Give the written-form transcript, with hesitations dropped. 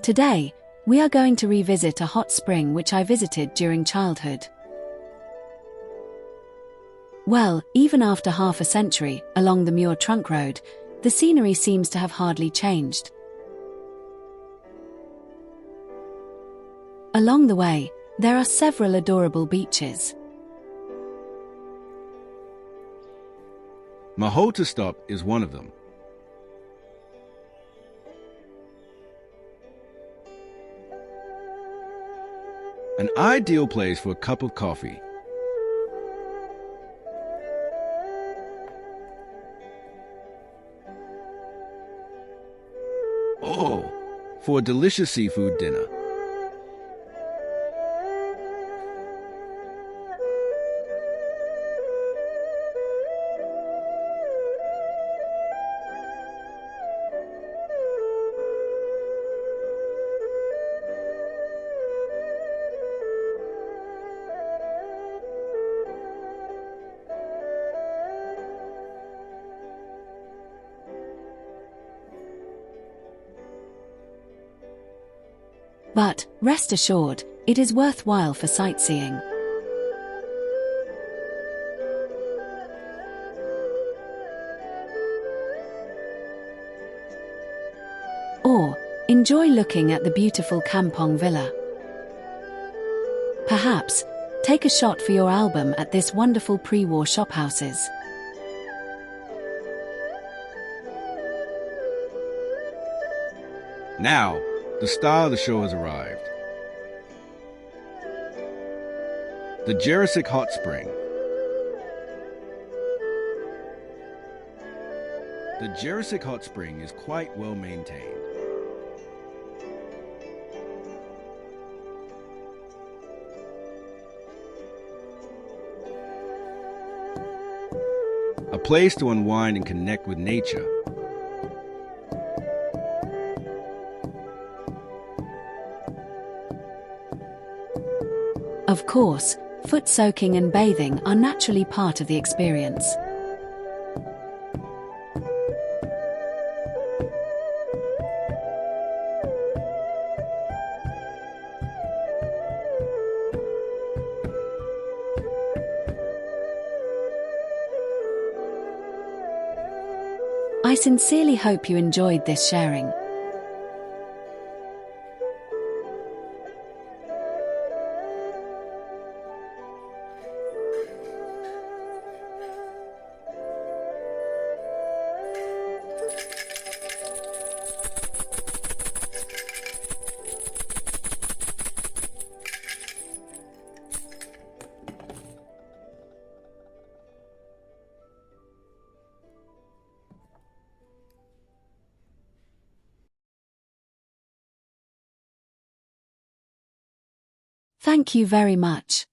Today, we are going to revisit a hot spring which I visited during childhood. Well, even after half a century, along the Muar trunk road, the scenery seems to have hardly changed. Along the way, there are several adorable beaches. Mahota Stop is one of them. An ideal place for a cup of coffee. Oh, for a delicious seafood dinner. But, rest assured, it is worthwhile for sightseeing. Or, enjoy looking at the beautiful Kampung villa. Perhaps, take a shot for your album at this wonderful pre-war shophouses. Now, the star of the show has arrived. The Gersik Hot Spring. The Gersik Hot Spring is quite well maintained. A place to unwind and connect with nature. Of course, foot soaking and bathing are naturally part of the experience. I sincerely hope you enjoyed this sharing. Thank you very much.